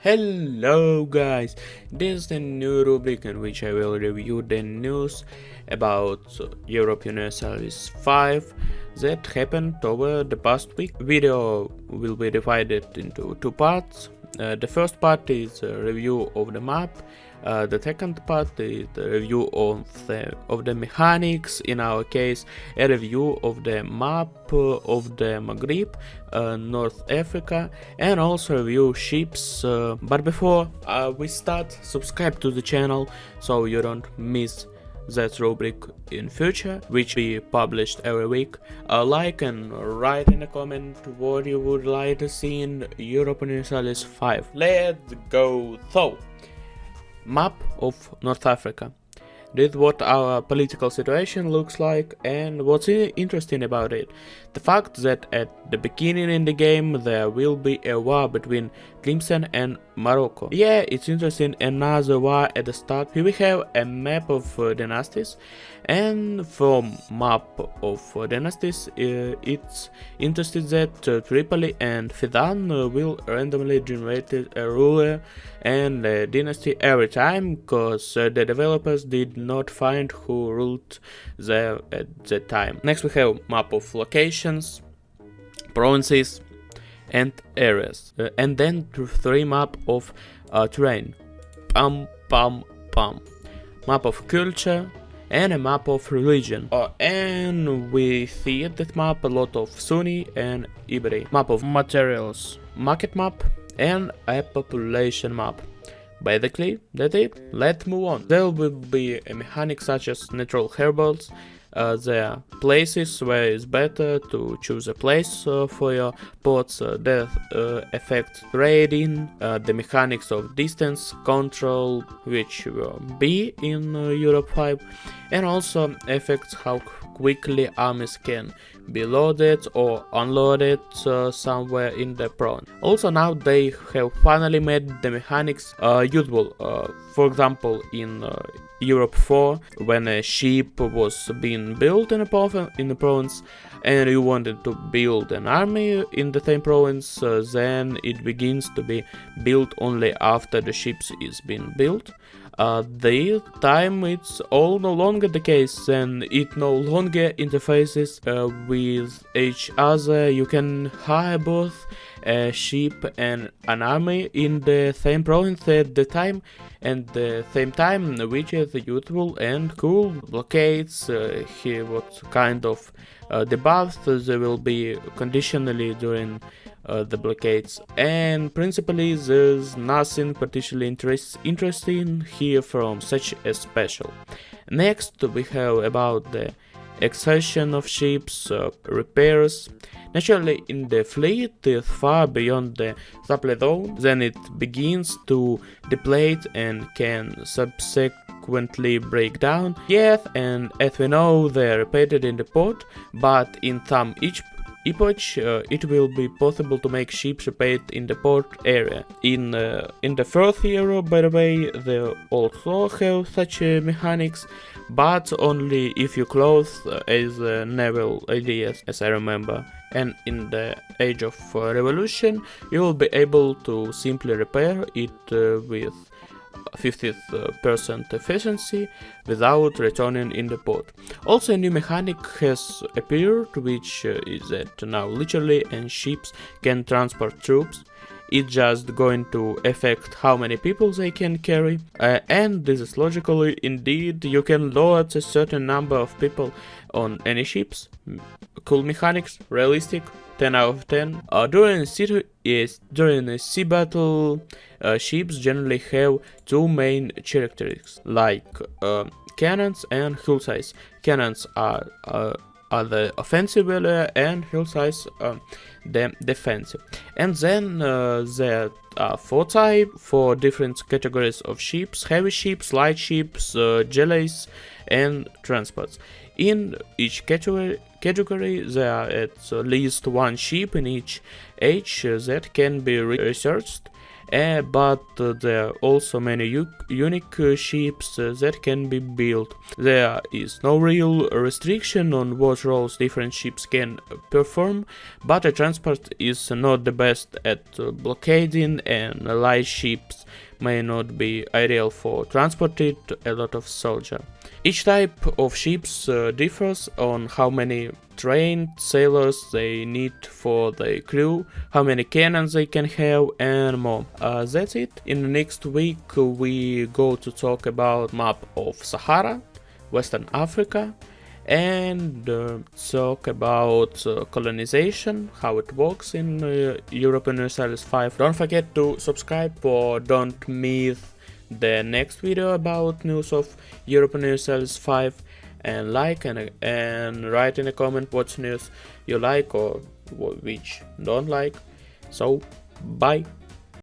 Hello guys, this is the new rubric in which I will review the news about Europa Universalis 5 that happened over the past week. Video will be divided into two parts. The first part is a review of the map. The second part is the review of the mechanics, in our case a review of the map of the Maghreb, North Africa, and also review ships. But before we start, subscribe to the channel so you don't miss that rubric in future, which we published every week. Like and write in a comment what you would like to see in Europa Universalis 5. Let's go. So, map of North Africa. This is what our political situation looks like, and what's interesting about it, the fact that at the beginning in the game there will be a war between Tlemcen and Morocco. Yeah, it's interesting, another war at the start. Here we have a map of dynasties, and from map of dynasties it's interesting that Tripoli and Fezzan will randomly generate a ruler and a dynasty every time, because the developers did not find who ruled there at the time. Next we have map of locations, provinces and areas, and then three map of terrain, map of culture and a map of religion, and we see at that map a lot of Sunni and Iberi, map of materials, market map, and a population map. Basically, that's it. Let's move on. There will be a mechanic such as natural herbals. There are places where it's better to choose a place for your ports that affect trading, the mechanics of distance control, which will be in Europe 5, and also affects how quickly armies can be loaded or unloaded somewhere in the province. Also now they have finally made the mechanics usable. For example, in Europe 4, when a ship was being built in a province and you wanted to build an army in the same province, then it begins to be built only after the ship is being built. This time it's all no longer the case, and it no longer interfaces with each other. You can hire both a ship and an army in the same province at the time, and the same time, which is useful and cool. Blockades, here what kind of debuffs there will be conditionally during the blockades, and principally there's nothing particularly interesting here from such a special. Next we have about the exhaustion of ships, repairs. Naturally, in the fleet is far beyond the supply zone, then it begins to deplete and can subsequently break down. Yes, and as we know, they're repeated in the port, but in some epoch it will be possible to make ships repaired in the port area. In the first hero, by the way, they also have such mechanics, but only if you close as naval ideas, as I remember. And in the Age of Revolution, you will be able to simply repair it with 50% efficiency without returning in the port. Also, a new mechanic has appeared, which is that now literally and ships can transport troops. It's just going to affect how many people they can carry, and this is logically. Indeed, you can load a certain number of people on any ships. Cool mechanics, realistic, 10 out of 10. During a sea battle, ships generally have two main characteristics, like cannons and hull size. Cannons are the offensive area, and hull size the defensive. And then there are four different categories of ships: heavy ships, light ships, galleys, and transports. In each category there are at least one ship in each age that can be researched, but there are also many unique ships that can be built. There is no real restriction on what roles different ships can perform, but a transport is not the best at blockading, and light ships may not be ideal for transporting a lot of soldiers. Each type of ships differs on how many trained sailors they need for their crew, how many cannons they can have, and more. That's it. In the next week we go to talk about map of Sahara, Western Africa, and talk about colonization, how it works in Europa Universalis 5. Don't forget to subscribe for don't miss the next video about news of Europa Universalis 5, and like and write in a comment what news you like or which don't like. So bye.